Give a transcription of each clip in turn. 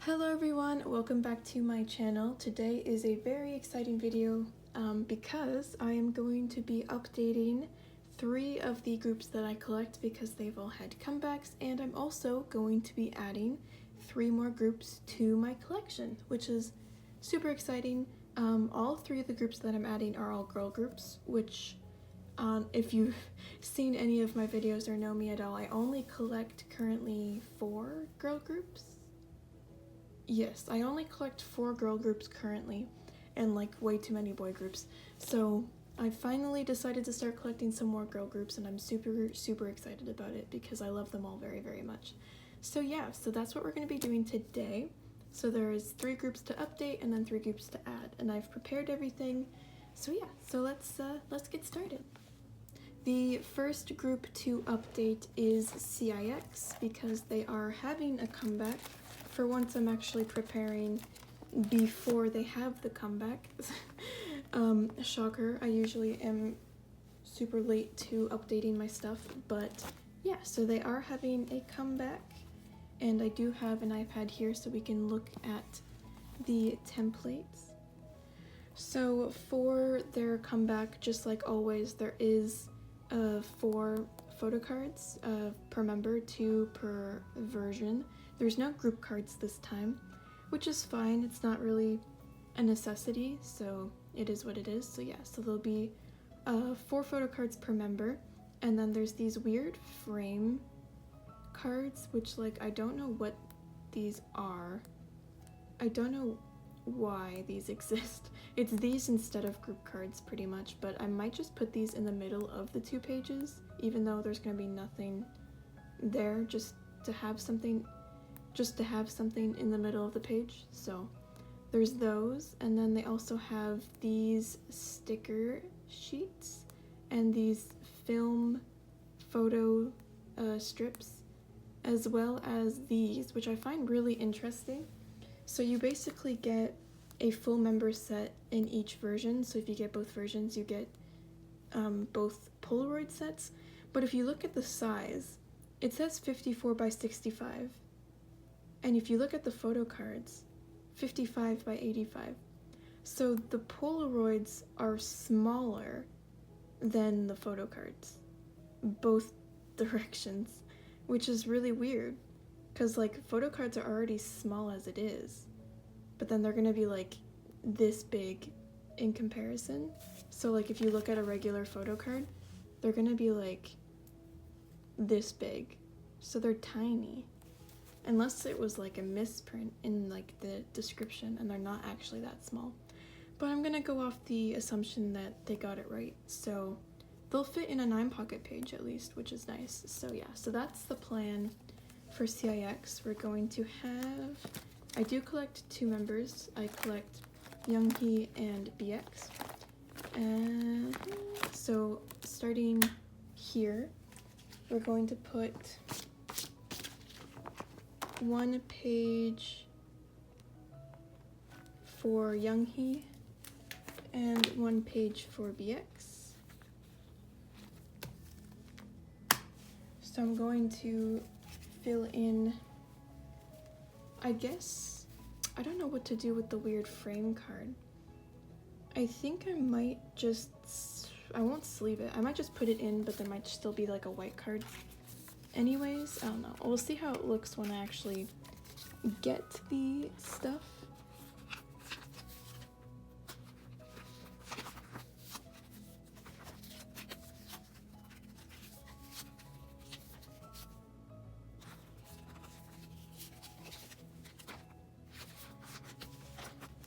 Hello everyone, welcome back to my channel. Today is a very exciting video because I am going to be updating 3 of the groups that I collect because they've all had comebacks, and I'm also going to be adding 3 more groups to my collection, which is super exciting. All 3 of the groups that I'm adding are all girl groups, which if you've seen any of my videos or know me at all, I only collect currently 4 girl groups. Yes, I only collect 4 girl groups currently, and like way too many boy groups. So I finally decided to start collecting some more girl groups, and I'm super excited about it because I love them all very much. So yeah, so that's what we're going to be doing today. So there's 3 groups to update and then 3 groups to add, and I've prepared everything. So yeah, so let's get started. The first group to update is CIX because they are having a comeback. For once, I'm actually preparing before they have the comeback. Shocker, I usually am super late to updating my stuff, but yeah, so they are having a comeback, and I do have an iPad here so we can look at the templates. So for their comeback, just like always, there is 4 photo cards per member, 2 per version. There's no group cards this time, which is fine. It's not really a necessity, so it is what it is. So yeah, so there'll be 4 photo cards per member, and then there's these weird frame cards, which like I don't know what these are. I don't know why these exist. It's these instead of group cards pretty much, but I might just put these in the middle of the 2 pages, even though there's gonna be nothing there, just to have something in the middle of the page. So there's those, and then they also have these sticker sheets and these film photo strips, as well as these, which I find really interesting. So you basically get a full member set in each version. So if you get both versions, you get both Polaroid sets. But if you look at the size, it says 54 by 65. And if you look at the photo cards, 55 by 85. So the Polaroids are smaller than the photo cards, both directions, which is really weird. Because like photo cards are already small as it is, but then they're gonna be like this big in comparison. So like if you look at a regular photo card, they're gonna be like this big. So they're tiny. Unless it was like a misprint in like the description and they're not actually that small. But I'm gonna go off the assumption that they got it right. So they'll fit in a 9-pocket page at least, which is nice. So yeah, so that's the plan. For CIX, we're going to have, I do collect 2 members. I collect Younghee and BX. And so starting here, we're going to put 1 page for Younghee and 1 page for BX. So I'm going to fill in, I guess, I don't know what to do with the weird frame card. I think I might just, I won't sleeve it. I might just put it in, but there might still be like a white card. Anyways, I don't know. We'll see how it looks when I actually get the stuff.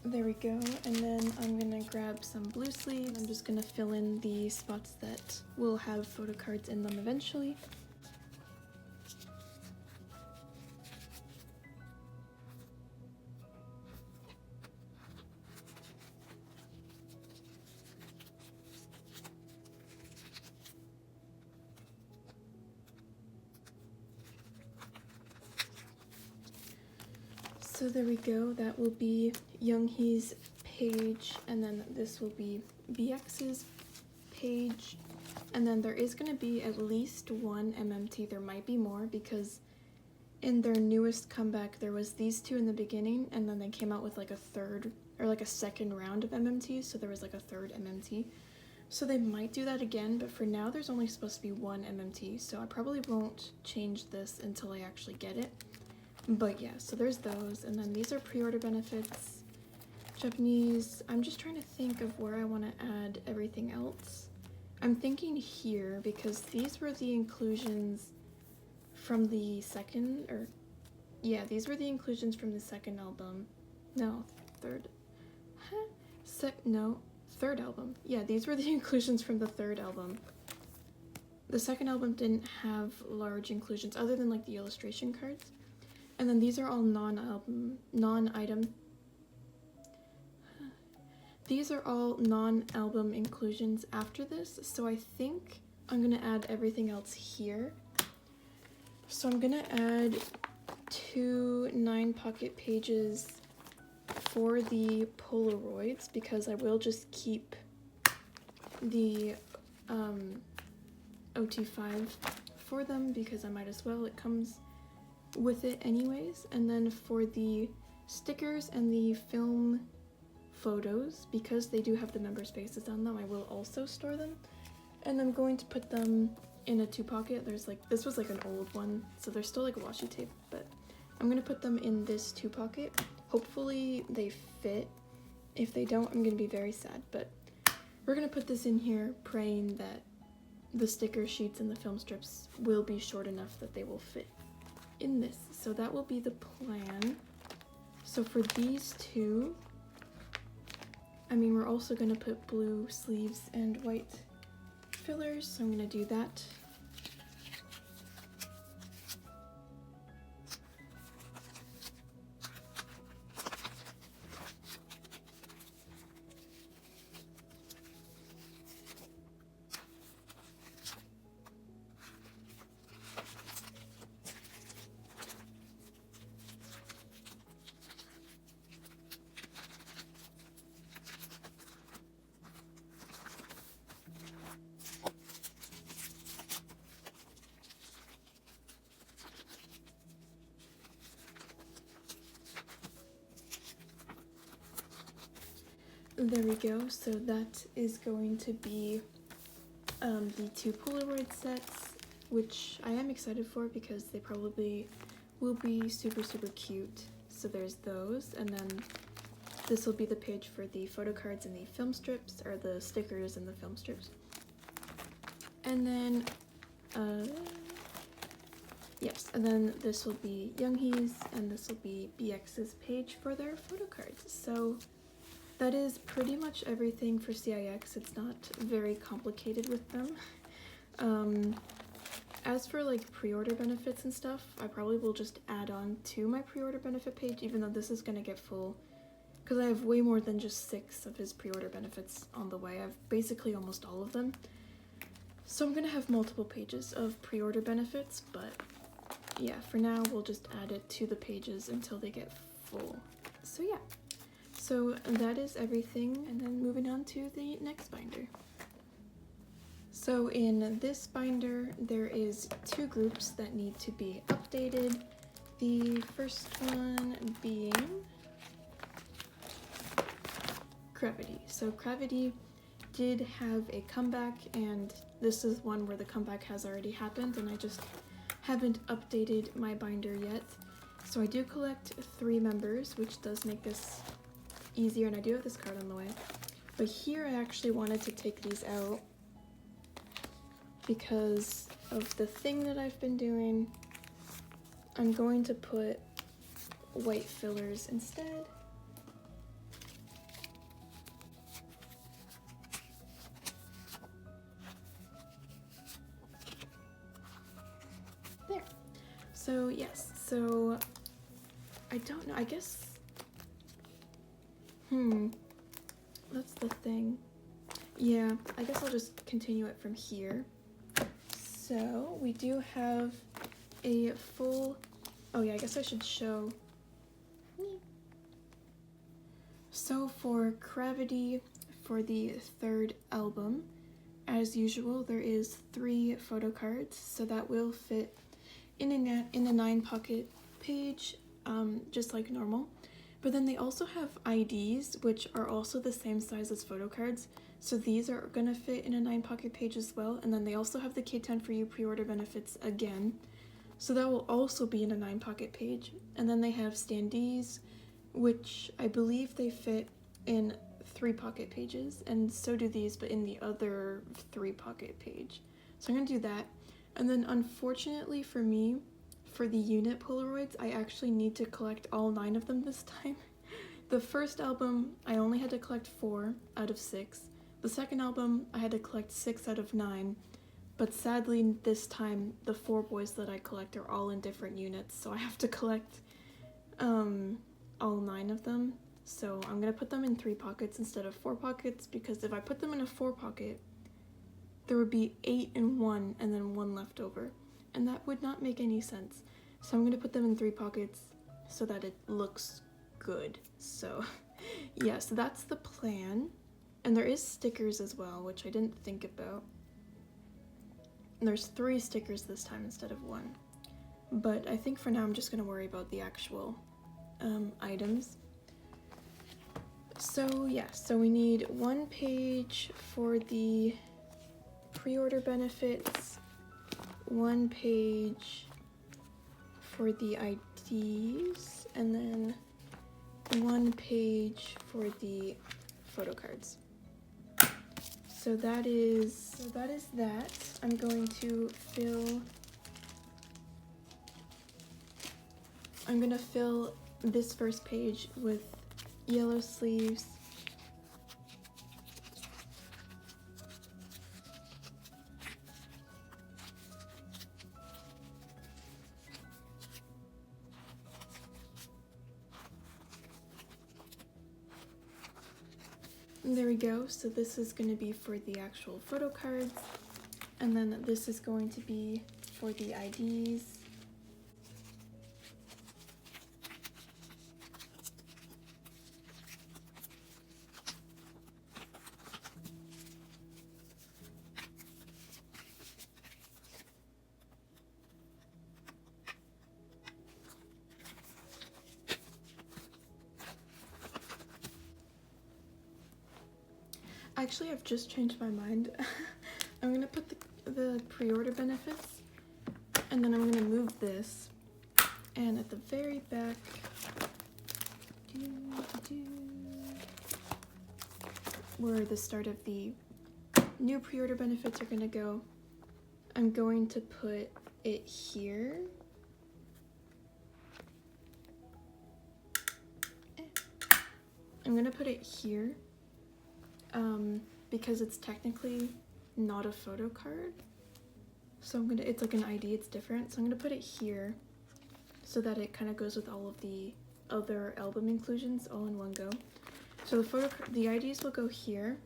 There we go, and then I'm gonna grab some blue sleeves. I'm just gonna fill in the spots that will have photo cards in them eventually. So there we go, that will be Younghee's page, and then this will be BX's page, and then there is going to be at least 1 MMT. There might be more because in their newest comeback, there was these two in the beginning, and then they came out with like a third, or like a second round of MMTs, so there was like a third MMT. So they might do that again, but for now there's only supposed to be one MMT, so I probably won't change this until I actually get it. But yeah, so there's those, and then these are pre-order benefits. Japanese, I'm just trying to think of where I want to add everything else. I'm thinking here, because these were the inclusions from the second, or yeah, these were the inclusions from the second album. No, third. Huh? No, third album. Yeah, these were the inclusions from the third album. The second album didn't have large inclusions other than like the illustration cards. And then these are all non-item. These are all non-album inclusions after this, so I think I'm gonna add everything else here. So I'm gonna add 2 9-pocket pages for the Polaroids, because I will just keep the OT5 for them, because I might as well, it comes with it anyways. And then for the stickers and the film photos, because they do have the members' faces on them, I will also store them, and I'm going to put them in a 2-pocket. There's like, this was like an old one, so there's still like a washi tape, but I'm gonna put them in this 2-pocket. Hopefully they fit. If they don't, I'm gonna be very sad, but we're gonna put this in here, praying that the sticker sheets and the film strips will be short enough that they will fit in this. So that will be the plan. So for these two, I mean, we're also gonna put blue sleeves and white fillers, so I'm gonna do that. There we go, so that is going to be the 2 Polaroid sets, which I am excited for because they probably will be super cute. So there's those, and then this will be the page for the photo cards and the film strips, or the stickers and the film strips. And then, yes, and then this will be Younghee's, and this will be BX's page for their photo cards. So that is pretty much everything for CIX. It's not very complicated with them. As for like pre-order benefits and stuff, I probably will just add on to my pre-order benefit page, even though this is gonna get full, because I have way more than just 6 of his pre-order benefits on the way. I have basically almost all of them. So I'm gonna have multiple pages of pre-order benefits, but yeah, for now we'll just add it to the pages until they get full. So yeah. So that is everything, and then moving on to the next binder. So in this binder, there is 2 groups that need to be updated. The first one being Cravity. So Cravity did have a comeback, and this is one where the comeback has already happened, and I just haven't updated my binder yet. So I do collect 3 members, which does make this easier, and I do have this card on the way. But here I actually wanted to take these out because of the thing that I've been doing. I'm going to put white fillers instead. There. So yes, so I don't know, I guess that's the thing. Yeah, I guess I'll just continue it from here. So we do have a full, oh yeah, I guess I should show. So for Cravity, for the 3rd album, as usual, there is 3 photo cards, so that will fit in a 9-pocket page, just like normal. But then they also have IDs, which are also the same size as photo cards. So these are gonna fit in a 9-pocket page as well. And then they also have the K10 for You pre-order benefits again. So that will also be in a 9-pocket page. And then they have standees, which I believe they fit in 3-pocket pages. And so do these, but in the other 3-pocket page. So I'm gonna do that. And then unfortunately for me, for the unit Polaroids, I actually need to collect all 9 of them this time. The first album, I only had to collect 4 out of 6. The second album, I had to collect 6 out of 9. But sadly, this time, the 4 boys that I collect are all in different units, so I have to collect all 9 of them. So I'm gonna put them in 3 pockets instead of 4 pockets, because if I put them in a 4 pocket, there would be 8 in one and then 1 left over. And that would not make any sense. So I'm gonna put them in 3 pockets so that it looks good. So yeah, so that's the plan. And there is stickers as well, which I didn't think about. And there's 3 stickers this time instead of 1. But I think for now I'm just gonna worry about the actual items. So yeah, so we need 1 page for the pre-order benefits, 1 page for the IDs, and then 1 page for the photo cards. So that is that. I'm going to fill this first page with yellow sleeves. And there we go. So this is going to be for the actual photo cards, and then this is going to be for the IDs. Actually, I've just changed my mind. I'm gonna put the pre-order benefits, and then I'm gonna move this, and at the very back, where the start of the new pre-order benefits are gonna go, I'm going to put it here. I'm gonna put it here. Because it's technically not a photo card. So it's like an ID, it's different. So I'm gonna put it here so that it kind of goes with all of the other album inclusions all in one go. So the IDs will go here,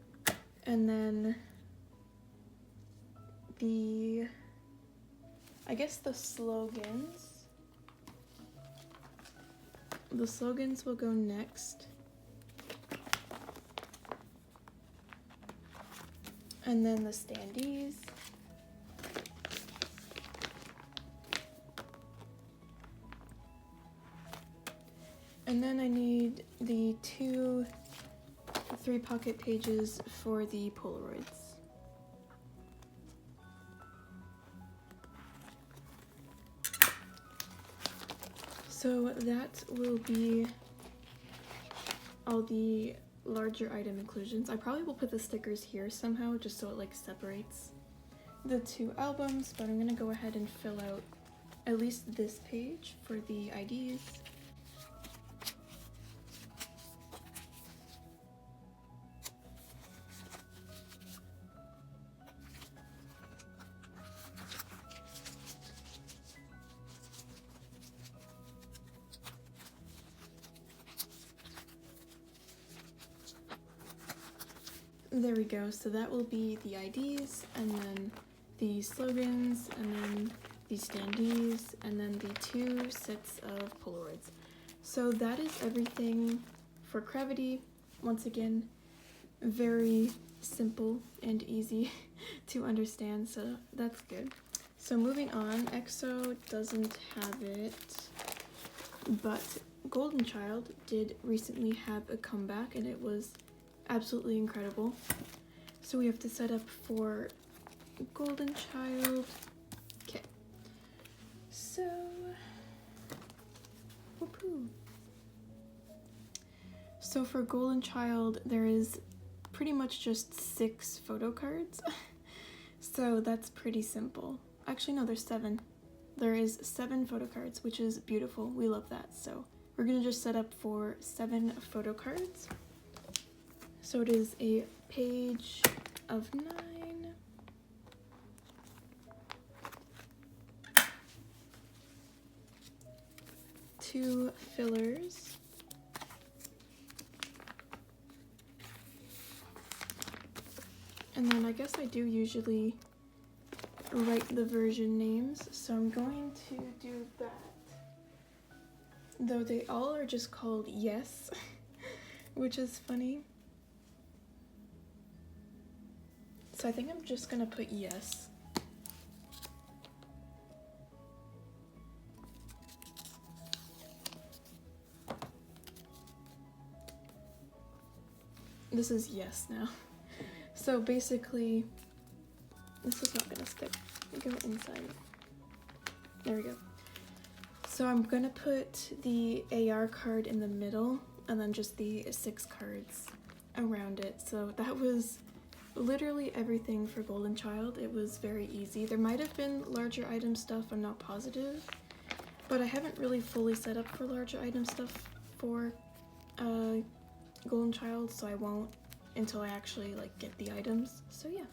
and then I guess the slogans will go next. And then the standees. And then I need the 2 3-pocket pages for the Polaroids. So that will be all the larger item inclusions. I probably will put the stickers here somehow just so it like separates the 2 albums, but I'm gonna go ahead and fill out at least this page for the IDs. There we go, so that will be the IDs, and then the slogans, and then the standees, and then the 2 sets of Polaroids. So that is everything for Cravity. Once again, very simple and easy to understand, so that's good. So moving on, EXO doesn't have it. but Golden Child did recently have a comeback, and it was absolutely incredible. So we have to set up for Golden Child. Okay. So, whoopoo. So for Golden Child, there is pretty much just 6 photo cards. So that's pretty simple. Actually, no, there's 7. There is 7 photo cards, which is beautiful. We love that. So we're gonna just set up for 7 photo cards. So it is a page of 9. Two fillers. And then I guess I do usually write the version names, so I'm going to do that. Though they all are just called Yes, which is funny. So I think I'm just gonna put Yes. This is Yes now. So basically, this is not gonna stick. Go inside. There we go. So I'm gonna put the AR card in the middle and then just the 6 cards around it. So that was literally everything for Golden Child. It was very easy. There might have been larger item stuff, I'm not positive, but I haven't really fully set up for larger item stuff for Golden Child, so I won't until I actually like get the items. So yeah.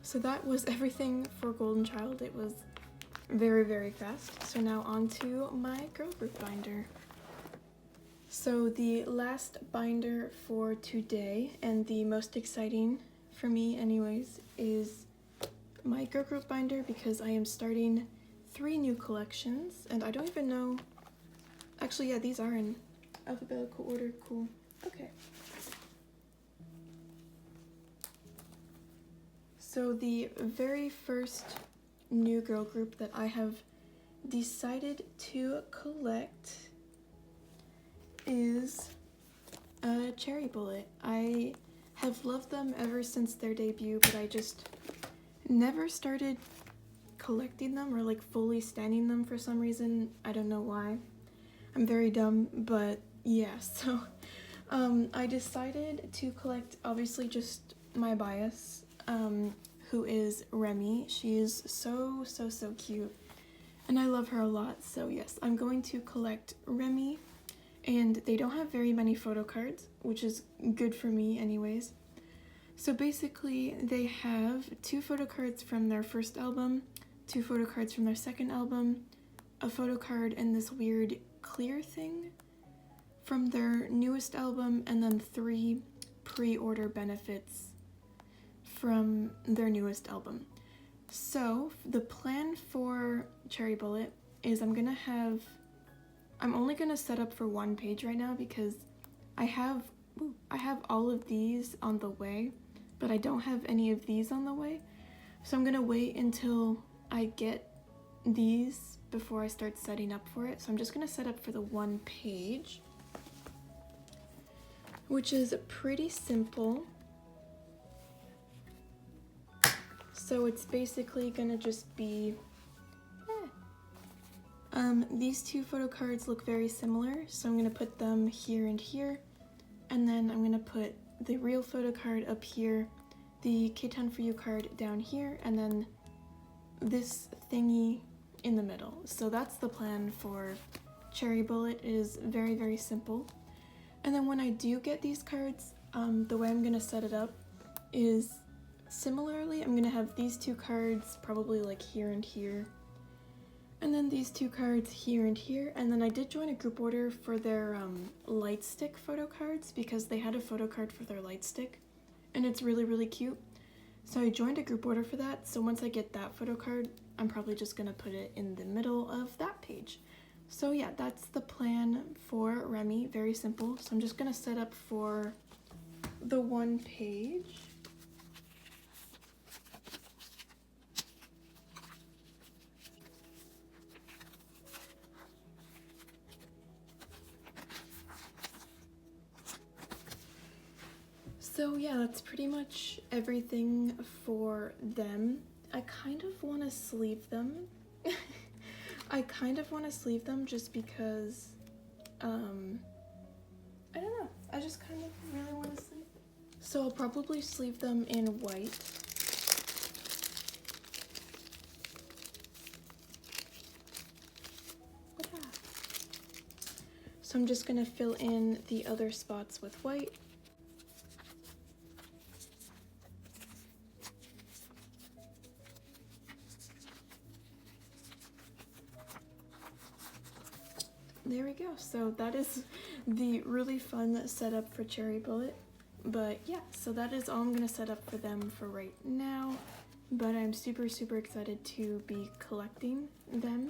So that was everything for Golden Child. It was very, very fast. So now on to my girl group binder. So the last binder for today, and the most exciting for me anyways, is my girl group binder, because I am starting 3 new collections, and I don't even know, actually yeah, these are in alphabetical order. Cool. Okay. So the very first new girl group that I have decided to collect is Cherry Bullet. I have loved them ever since their debut, but I just never started collecting them or like fully standing them for some reason. I don't know why. I'm very dumb, but yeah, so I decided to collect, obviously, just my bias, who is Remy. She is so cute, and I love her a lot. So yes, I'm going to collect Remy, and they don't have very many photo cards, which is good for me anyways. So basically, they have 2 photo cards from their first album, 2 photo cards from their second album, a photo card and this weird clear thing from their newest album, and then 3 pre-order benefits from their newest album. So the plan for Cherry Bullet is I'm only gonna set up for 1 page right now, because I have all of these on the way, but I don't have any of these on the way. So I'm gonna wait until I get these before I start setting up for it. So I'm just gonna set up for the 1 page, which is pretty simple. So it's basically gonna just be, these 2 photo cards look very similar, so I'm gonna put them here and here, and then I'm gonna put the real photo card up here, the K-Town For You card down here, and then this thingy in the middle. So that's the plan for Cherry Bullet. It is very simple. And then when I do get these cards, the way I'm gonna set it up is similarly. I'm gonna have these 2 cards probably like here and here, and then these 2 cards here and here. And then I did join a group order for their light stick photo cards, because they had a photo card for their light stick, and it's really cute. So I joined a group order for that. So once I get that photo card, I'm probably just gonna put it in the middle of that page. So yeah, that's the plan for Remy. Very simple. So I'm just gonna set up for the 1 page. So yeah, that's pretty much everything for them. I kind of want to sleeve them. I kind of want to sleeve them just because, I don't know. I just kind of really want to sleeve them. So I'll probably sleeve them in white. Yeah. So I'm just gonna fill in the other spots with white. There we go. So that is the really fun setup for Cherry Bullet. But yeah, so that is all I'm gonna set up for them for right now. But I'm super excited to be collecting them.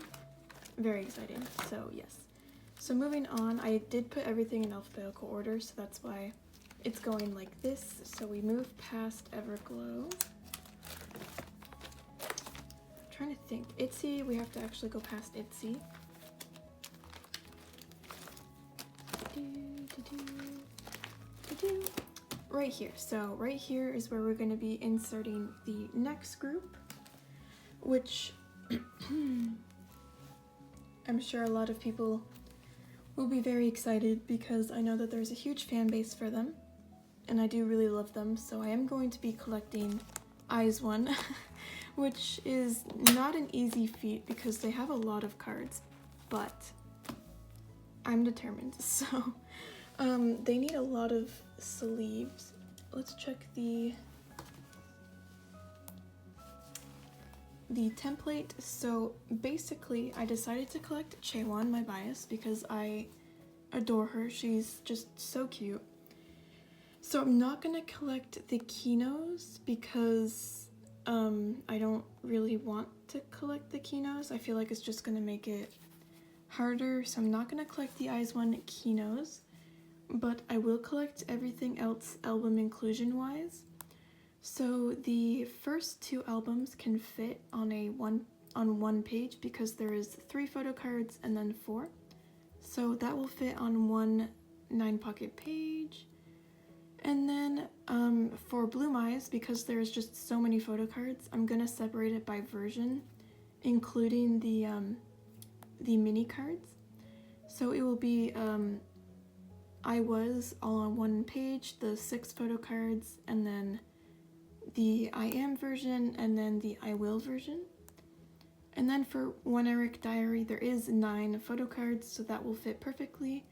Very exciting. So yes. So moving on, I did put everything in alphabetical order, so that's why it's going like this. So we move past Everglow. I'm trying to think. Itsy, we have to actually go past Itsy. Right here. So right here is where we're going to be inserting the next group, which I'm sure a lot of people will be very excited because I know that there's a huge fan base for them and I do really love them. So I am going to be collecting Eyes One, which is not an easy feat because they have a lot of cards, but I'm determined. So they need a lot of sleeves. Let's check the template. So basically I decided to collect Chaewon, my bias, because I adore her. She's just so cute. So I'm not gonna collect the Kinos because I don't really want to collect the Kinos. I feel like it's just gonna make it harder, so I'm not gonna collect the Eyes One Kinos, but I will collect everything else album inclusion wise. So the first two albums can fit on one page because there is 3 photo cards and then 4. So that will fit on one 9-pocket page. And then for Bloom Eyes, because there's just so many photo cards, I'm gonna separate it by version, including the mini cards. So it will be I Was all on one page, the 6 photo cards, and then the I Am version, and then the I Will version. And then for One Eric Diary, there is 9 photo cards, so that will fit perfectly.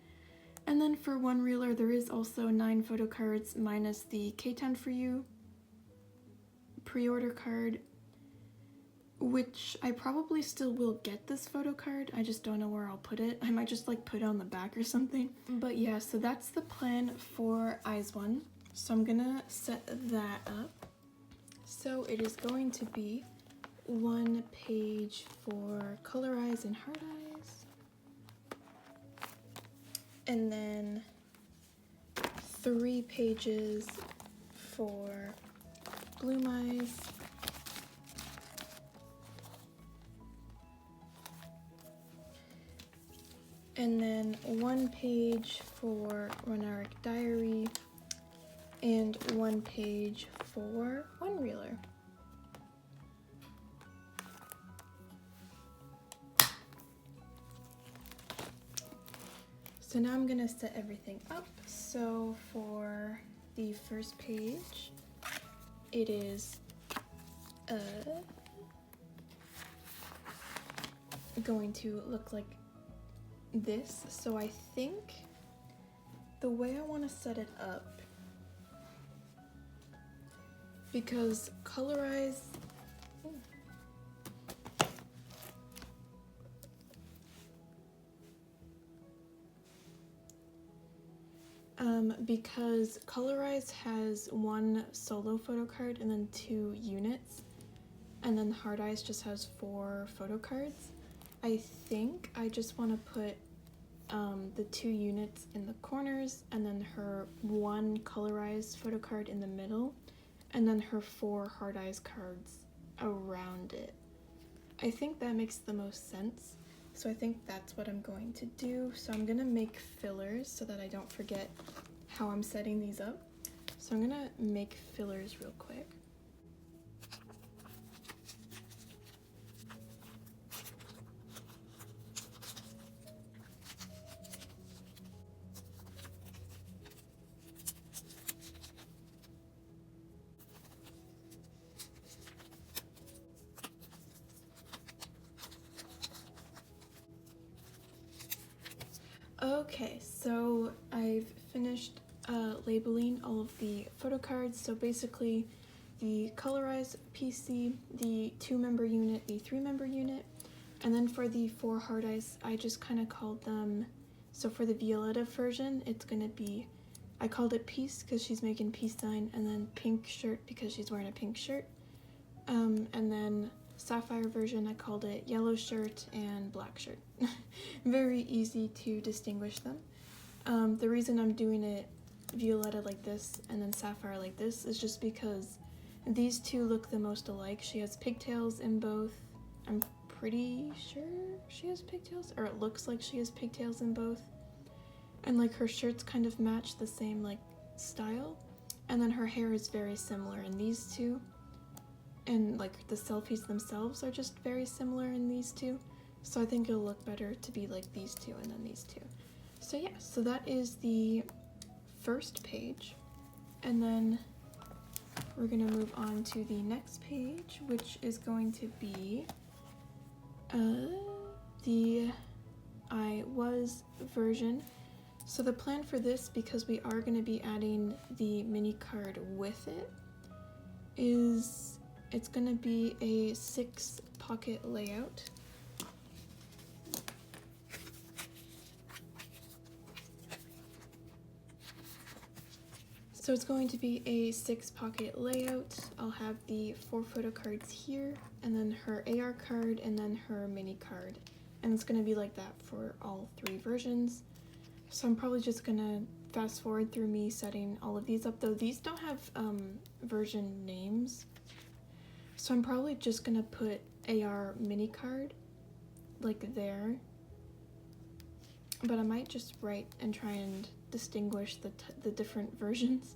And then for One Reeler, there is also 9 photo cards minus the K10 For You pre-order card, which I probably still will get this photo card. I just don't know where I'll put it. I might just like put it on the back or something. But yeah, so that's the plan for Eyes One. So I'm gonna set that up. So it is going to be 1 page for Color Eyes and Heart Eyes. And then 3 pages for Bloom Eyes. And then 1 page for One Eric Diary, and 1 page for One Reeler. So now I'm gonna set everything up. So for the first page, it is going to look like this. So I think the way I want to set it up, because Color Eyes, because Color Eyes has 1 solo photo card and then 2 units, and then Heart Eyes just has 4 photo cards. I think I just want to put the 2 units in the corners, and then her 1 colorized photo card in the middle, and then her 4 Heart Eyes cards around it. I think that makes the most sense, so I think that's what I'm going to do. So I'm gonna make fillers so that I don't forget how I'm setting these up. So So I'm gonna make fillers real quick. Okay, so I've finished labeling all of the photo cards. So basically the colorized PC, the 2-member unit, the 3-member unit, and then for the 4 hard eyes, I just kind of called them, so for the Violetta version, it's going to be, I called it peace because she's making peace sign, and then pink shirt because she's wearing a pink shirt. And then Sapphire version, I called it yellow shirt and black shirt. Very easy to distinguish them. The reason I'm doing it Violetta like this and then Sapphire like this is just because these two look the most alike. She has pigtails in both. I'm pretty sure she has pigtails, or it looks like she has pigtails in both. And like her shirts kind of match the same like style. And then her hair is very similar in these two. And like the selfies themselves are just very similar in these two. So I think it'll look better to be like these two and then these two. So yeah, so that is the first page. And then we're gonna move on to the next page, which is going to be the I was version. So the plan for this, because we are gonna be adding the mini card with it, is it's gonna be a 6-pocket layout. So it's going to be a 6-pocket layout. I'll have the 4 photo cards here, and then her AR card, and then her mini card. And it's gonna be like that for all 3 versions. So I'm probably just gonna fast forward through me setting all of these up, though these don't have version names. So I'm probably just gonna put AR mini card like there, but I might just write and try and distinguish the different versions.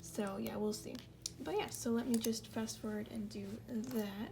So yeah, we'll see. But yeah, so let me just fast forward and do that.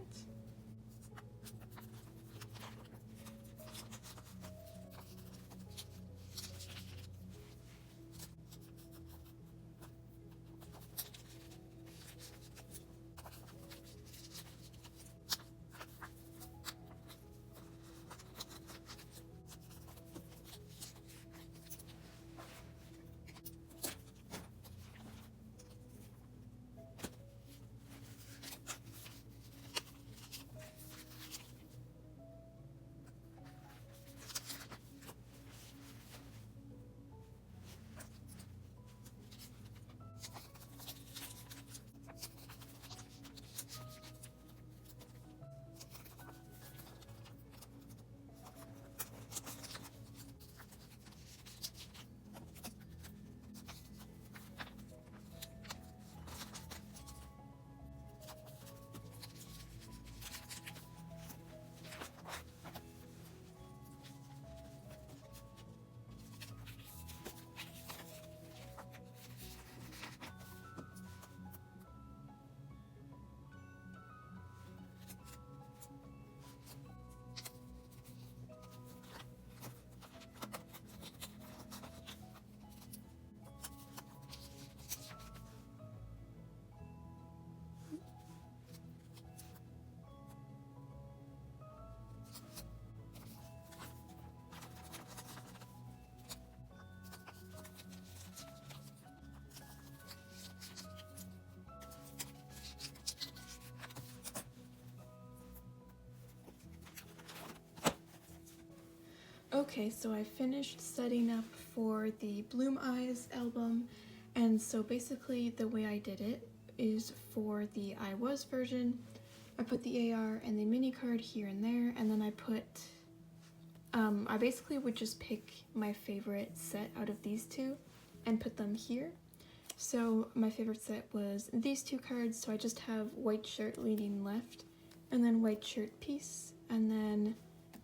Okay, so I finished setting up for the Bloom Eyes album, and so basically the way I did it is for the I Was version, I put the AR and the mini card here and there, and then I put, I basically would just pick my favorite set out of these two and put them here. So my favorite set was these 2 cards, so I just have white shirt leading left, and then white shirt piece, and then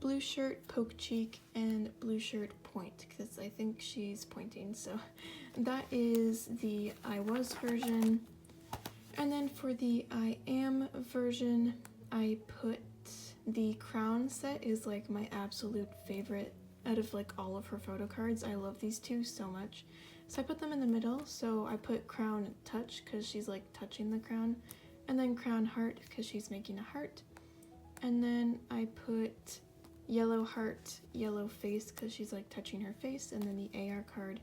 blue shirt, poke cheek, and blue shirt point, because I think she's pointing. So that is the I was version. And then for the I am version, I put the crown set is like my absolute favorite out of like all of her photo cards. I love these two so much. So I put them in the middle. So I put crown touch because she's like touching the crown, and then crown heart because she's making a heart. And then I put yellow heart, yellow face because she's like touching her face, and then the AR card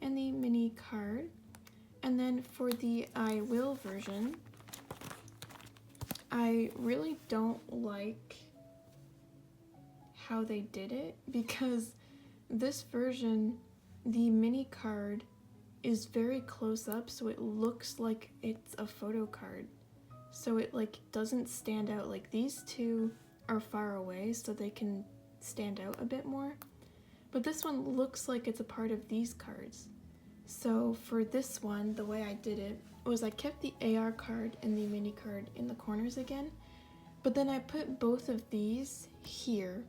and the mini card. And then for the I will version, I really don't like how they did it, because this version, the mini card is very close up, so it looks like it's a photo card. So it like doesn't stand out. Like these two are far away so they can stand out a bit more. But this one looks like it's a part of these cards. So for this one, the way I did it was I kept the AR card and the mini card in the corners again, but then I put both of these here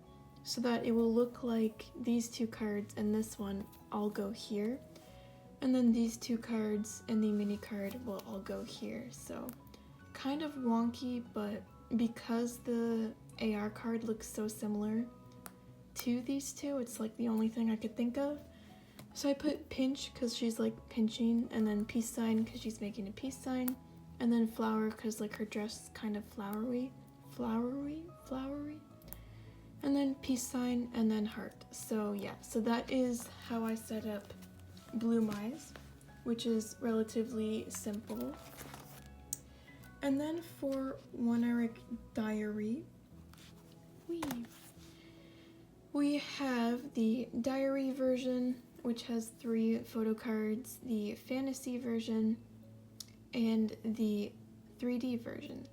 so that it will look like these two cards and this one all go here, and then these two cards and the mini card will all go here. So kind of wonky, but because the AR card looks so similar to these two, it's like the only thing I could think of. So I put pinch because she's like pinching, and then peace sign because she's making a peace sign, and then flower because like her dress is kind of flowery, and then peace sign, and then heart. So yeah, so that is how I set up Bloom Eyes, which is relatively simple. And then for One Eric Diary, we have the diary version, which has 3 photo cards, the fantasy version, and the 3D version.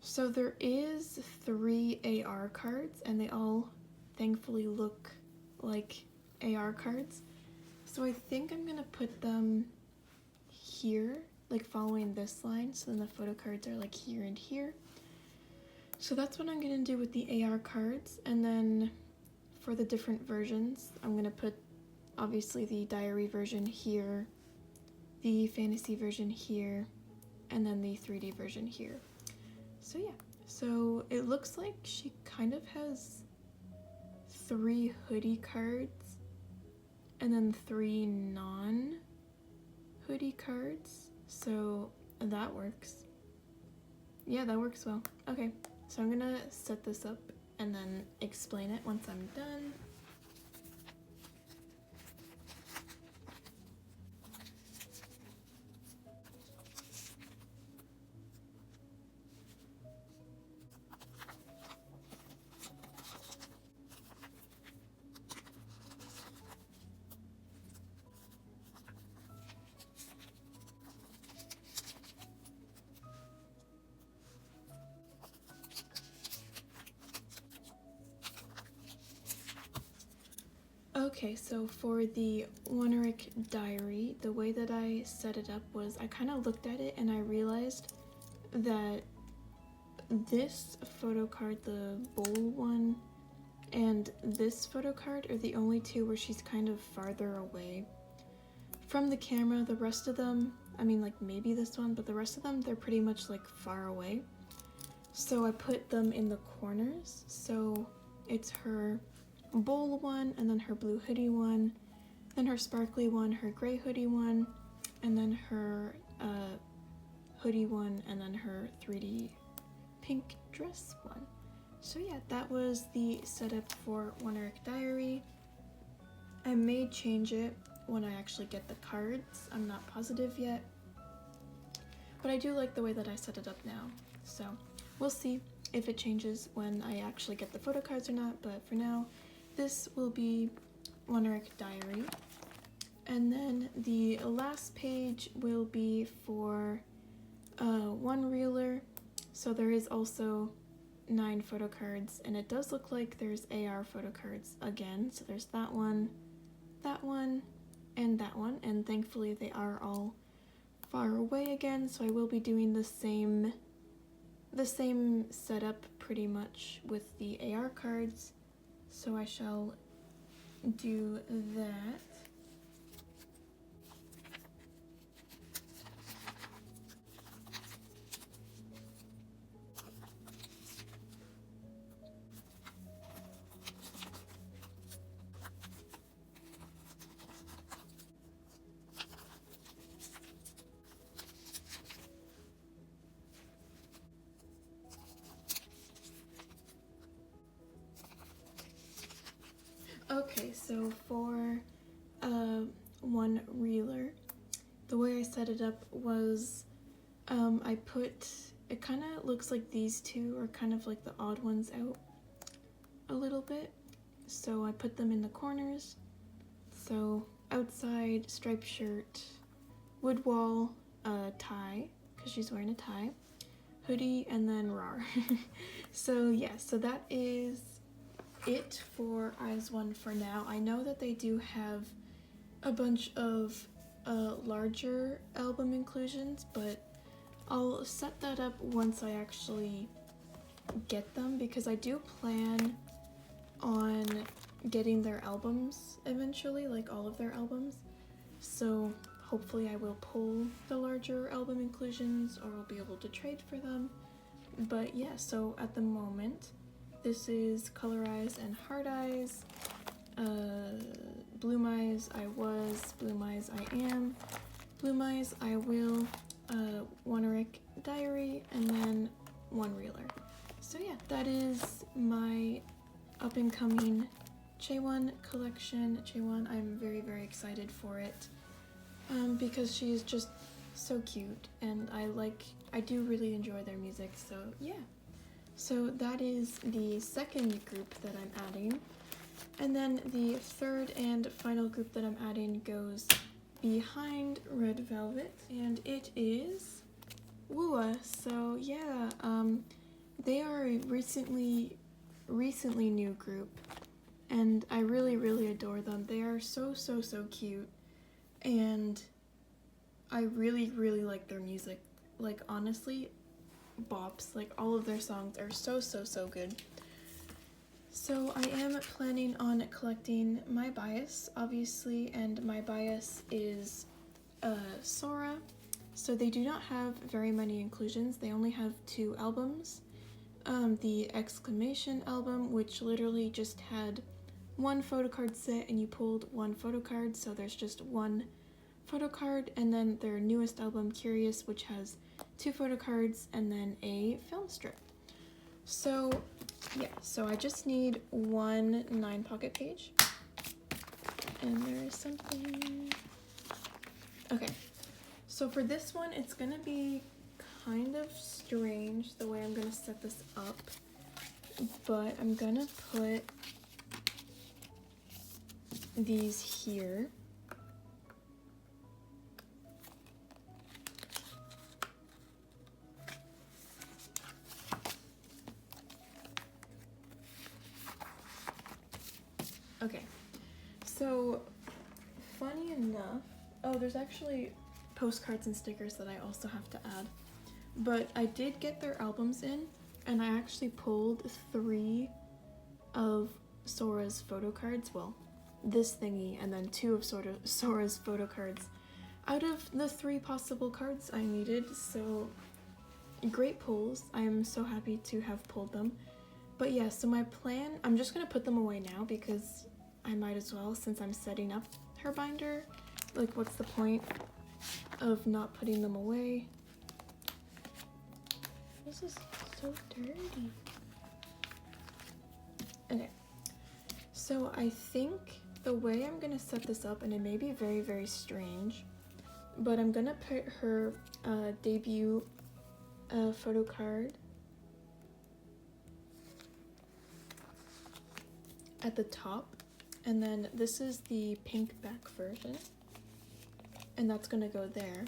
So there is 3 AR cards, and they all thankfully look like AR cards. So I think I'm gonna put them here, like following this line, so then the photo cards are like here and here. So that's what I'm gonna do with the AR cards. And then for the different versions, I'm gonna put obviously the diary version here, the fantasy version here, and then the 3D version here. So yeah, so it looks like she kind of has 3 hoodie cards and then 3 non-hoodie cards. So that works. Yeah, that works well. Okay, so I'm gonna set this up and then explain it once I'm done. Okay, so for the One Eric Diary, the way that I set it up was I kind of looked at it and I realized that this photo card, the bowl one, and this photo card are the only 2 where she's kind of farther away from the camera. The rest of them, I mean like maybe this one, but the rest of them, they're pretty much like far away. So I put them in the corners. So it's her bowl one, and then her blue hoodie one, then her sparkly one, her gray hoodie one, and then her hoodie one, and then her 3D pink dress one. So yeah, that was the setup for One Eric Diary. I may change it when I actually get the cards. I'm not positive yet, but I do like the way that I set it up now. So we'll see if it changes when I actually get the photo cards or not, but for now, this will be One Eric Diary. And then the last page will be for one reeler. So there is also 9 photo cards, and it does look like there's AR photo cards again. So there's that one, and that one, and thankfully they are all far away again. So I will be doing the same setup pretty much with the AR cards So I shall do that. Okay, so for one reeler, the way I set it up was I put, it kind of looks like these two are kind of like the odd ones out a little bit. So I put them in the corners. So outside, striped shirt, wood wall, tie, because she's wearing a tie, hoodie, and then rar. So yeah, so that is it for Eyes One for now. I know that they do have a bunch of larger album inclusions, but I'll set that up once I actually get them, because I do plan on getting their albums eventually, like all of their albums. So hopefully I will pull the larger album inclusions, or I'll be able to trade for them. But yeah, so at the moment, this is Color Eyes and Hard Eyes, Bloom Eyes I Was, Bloom Eyes I Am, Bloom Eyes I Will, Woneric Diary, and then one reeler. So yeah, that is my up-and-coming Chaewon collection. Chaewon, I'm very, very excited for it, because she is just so cute, and I do really enjoy their music, so yeah. So that is the second group that I'm adding. And then the third and final group that I'm adding goes behind Red Velvet, and it is Wooa. So yeah, they are a recently new group, and I really, really adore them. They are so, so, so cute, and I really, really like their music. Like, honestly, bops. Like, all of their songs are so, so, so good. So I am planning on collecting My Bias, obviously, and My Bias is Sora. So they do not have very many inclusions. They only have 2 albums. The Exclamation album, which literally just had 1 photo card set, and you pulled 1 photo card, so there's just 1 photo card. And then their newest album, Curious, which has 2 photo cards and then a film strip. So yeah, so I just need 1 9-pocket page, and there is something. Okay, so for this one, it's gonna be kind of strange the way I'm gonna set this up, but I'm gonna put these here. Okay, so funny enough, oh, there's actually postcards and stickers that I also have to add, but I did get their albums in, and I actually pulled 3 of Sora's photo cards, well, this thingy, and then 2 of Sora's photo cards out of the 3 possible cards I needed. So great pulls. I am so happy to have pulled them. But yeah, so my plan, I'm just gonna put them away now because I might as well, since I'm setting up her binder. Like, what's the point of not putting them away? This is so dirty. Okay, so I think the way I'm gonna set this up, and it may be very, very strange, but I'm gonna put her debut photo card at the top, and then this is the pink back version, and that's gonna go there.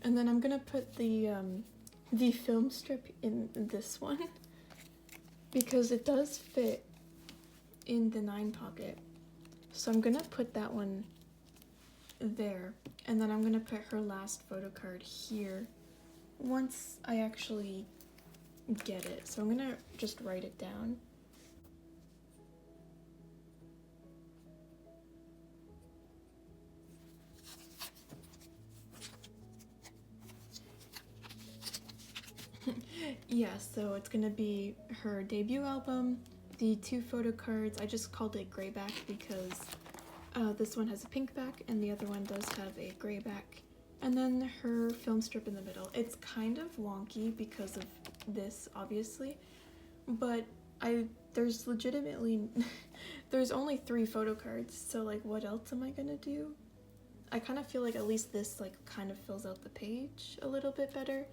And then I'm gonna put the film strip in this one because it does fit in the 9-pocket. So I'm gonna put that one there, and then I'm gonna put her last photo card here once I actually get it. So I'm gonna just write it down. yeah, so it's gonna be her debut album, the 2 photo cards. I just called it gray back because this one has a pink back and the other one does have a gray back. And then her film strip in the middle. It's kind of wonky because of this, obviously, but there's legitimately there's only 3 photo cards, so like what else am I gonna do? I kind of feel like at least this like kind of fills out the page a little bit better.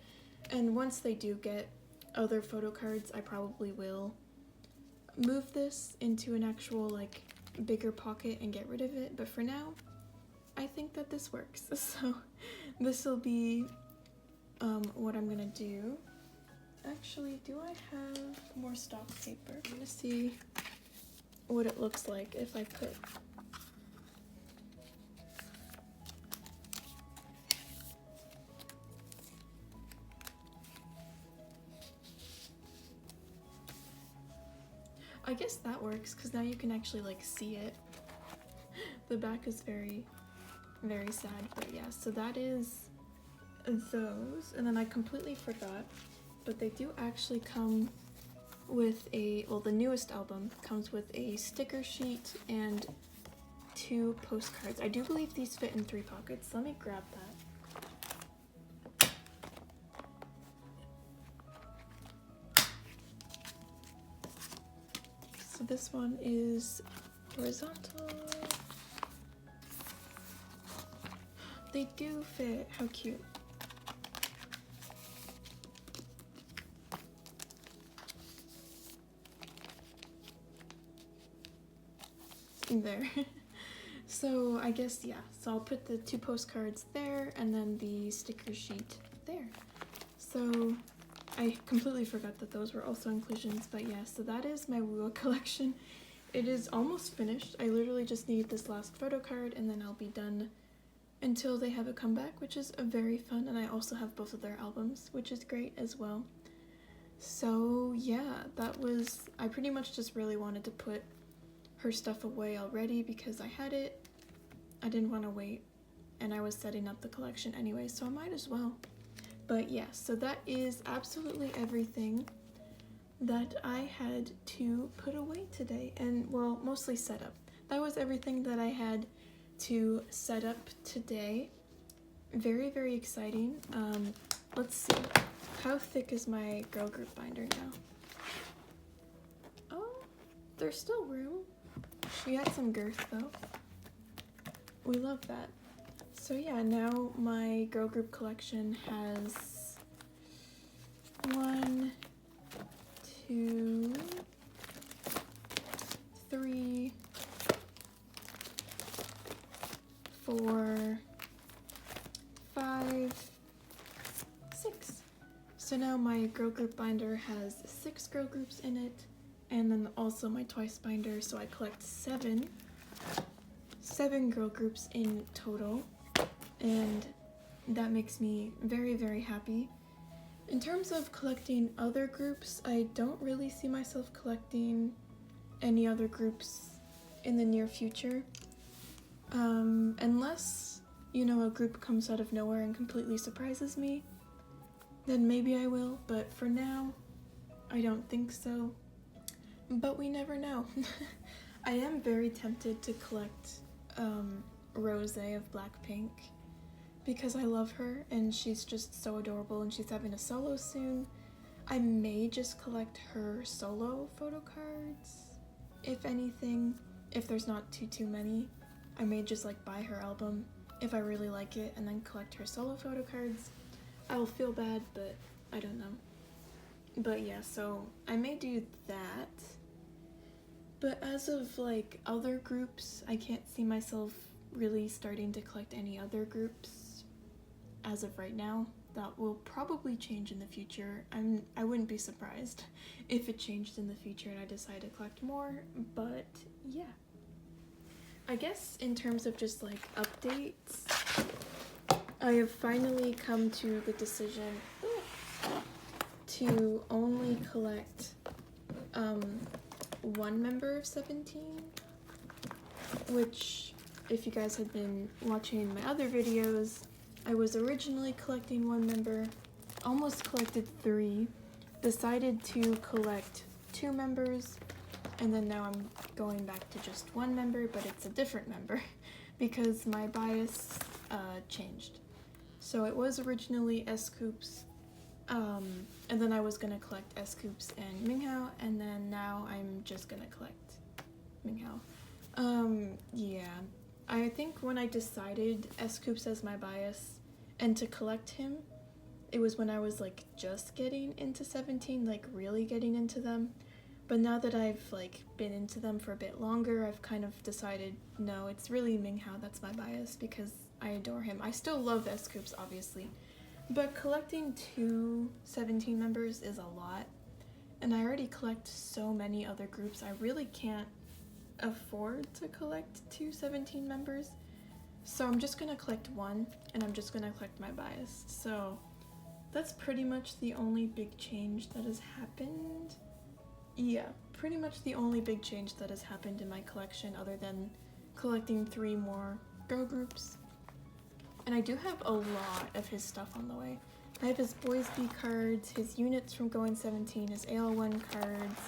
And once they do get other photo cards, I probably will move this into an actual like bigger pocket and get rid of it, but for now I think that this works. So this will be what I'm gonna do. Actually, do I have more stock paper? I'm gonna see what it looks like if I put I guess that works because now you can actually like see it. The back is very, very sad, but yeah, so that is those. And then I completely forgot, but they do actually come with well, the newest album comes with a sticker sheet and 2 postcards. I do believe these fit in 3 pockets. Let me grab that. So this one is horizontal. They do fit. How cute. There. So I guess, yeah, so I'll put the 2 postcards there and then the sticker sheet there. So I completely forgot that those were also inclusions, but yeah, so that is my Wua collection. It is almost finished. I literally just need this last photo card and then I'll be done until they have a comeback, which is very fun. And I also have both of their albums, which is great as well. So yeah, I pretty much just really wanted to put her stuff away already because I had it. I didn't want to wait and I was setting up the collection anyway, so I might as well. But yeah, so that is absolutely everything that I had to put away today, and well, mostly set up. That was everything that I had to set up today. Very, very exciting. Let's see. How thick is my girl group binder now? Oh, there's still room. She had some girth though. We love that. So yeah, now my girl group collection has 1, 2, 3, 4, 5, 6. So now my girl group binder has 6 girl groups in it, and then also my twice binder, so I collect 7 girl groups in total, and that makes me very, very happy. In terms of collecting other groups, I don't really see myself collecting any other groups in the near future, unless, you know, a group comes out of nowhere and completely surprises me, then maybe I will, but for now, I don't think so. But we never know. I am very tempted to collect Rose of Blackpink because I love her and she's just so adorable, and she's having a solo soon. I may just collect her solo photo cards, if anything. If there's not too many, I may just like buy her album if I really like it and then collect her solo photo cards. I will feel bad, but I don't know. But yeah, so I may do that. But as of like other groups, I can't see myself really starting to collect any other groups as of right now. That will probably change in the future. I wouldn't be surprised if it changed in the future and I decide to collect more, but yeah. I guess in terms of just like updates, I have finally come to the decision to only collect 1 member of 17, which, if you guys had been watching my other videos, I was originally collecting 1 member, almost collected 3, decided to collect 2 members, and then now I'm going back to just 1 member, but it's a different member because my bias changed. So it was originally S-Coops, and then I was gonna collect S-Coops and Minghao, and then now I'm just gonna collect Minghao. Yeah. I think when I decided S-Coops as my bias and to collect him, it was when I was like just getting into 17, like really getting into them. But now that I've like been into them for a bit longer, I've kind of decided, no, it's really Minghao that's my bias because I adore him. I still love S-Coops, obviously, but collecting 2 17 members is a lot, and I already collect so many other groups, I really can't afford to collect 2 17 members. So I'm just gonna collect 1, and I'm just gonna collect my bias. So that's pretty much the only big change that has happened. Yeah, pretty much the only big change that has happened in my collection, other than collecting 3 more girl groups. And I do have a lot of his stuff on the way. I have his Boys B cards, his units from Going 17, his AL1 cards.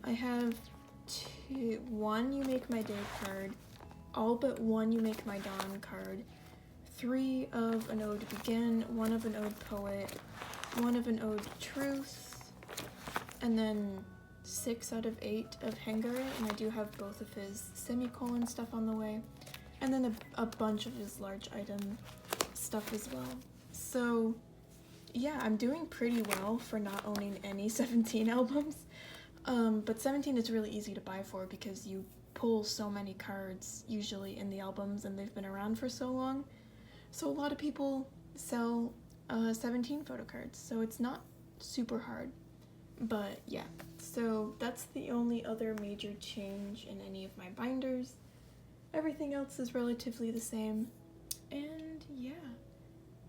I have 1 You Make My Day card, all but 1 You Make My Dawn card, 3 of an Ode Begin, 1 of an Ode Poet, 1 of an Ode Truth, and then 6 out of 8 of Hengare, and I do have both of his semicolon stuff on the way, and then a bunch of his large item stuff as well. So yeah, I'm doing pretty well for not owning any 17 albums, but 17 is really easy to buy for because you pull so many cards usually in the albums and they've been around for so long. So a lot of people sell 17 photo cards, so it's not super hard. But yeah, so that's the only other major change in any of my binders. Everything else is relatively the same, and yeah.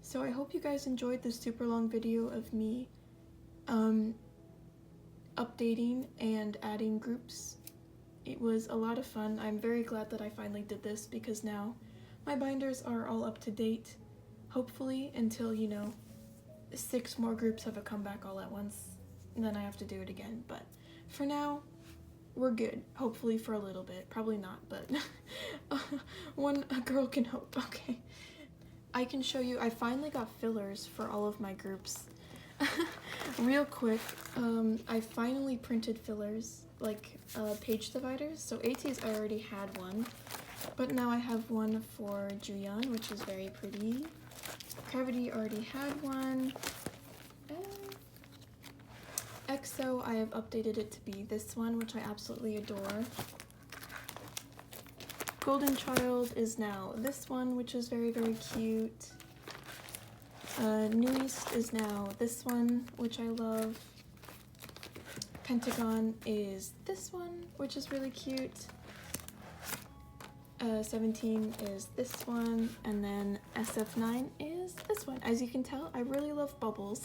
So I hope you guys enjoyed this super long video of me updating and adding groups. It was a lot of fun. I'm very glad that I finally did this because now my binders are all up to date, hopefully until, 6 more groups have a comeback all at once, and then I have to do it again. But for now, we're good. Hopefully for a little bit. Probably not, but a girl can hope. Okay. I can show you, I finally got fillers for all of my groups. Real quick, I finally printed fillers, like page dividers. So AT's I already had one, but now I have one for Juyeon, which is very pretty. Cravity already had one. EXO, I have updated it to be this one, which I absolutely adore. Golden Child is now this one, which is very, very cute. New East is now this one, which I love. Pentagon is this one, which is really cute. 17 is this one, and then SF9 is this one. As you can tell, I really love bubbles.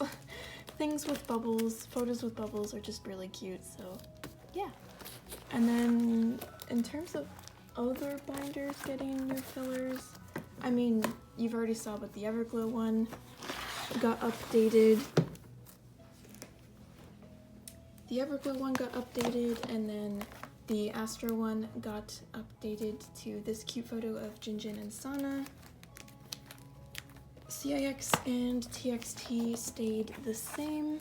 Things with bubbles, photos with bubbles are just really cute, so yeah. And then in terms of other binders getting new fillers, I mean, you've already saw, but the Everglow one got updated. The Everglow one got updated, and then the Astro one got updated to this cute photo of Jinjin and Sana. CIX and TXT stayed the same.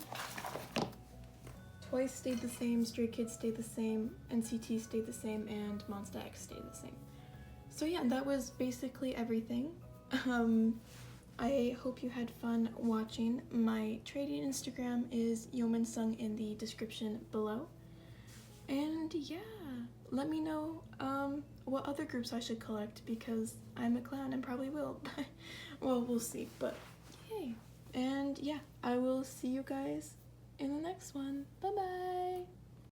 Twice stayed the same, Stray Kids stayed the same, NCT stayed the same, and Monsta X stayed the same. So yeah, that was basically everything. I hope you had fun watching. My trading Instagram is Yominsung in the description below. And yeah, let me know what other groups I should collect because I'm a clown and probably will. Well, we'll see, but yay. And yeah, I will see you guys in the next one. Bye bye.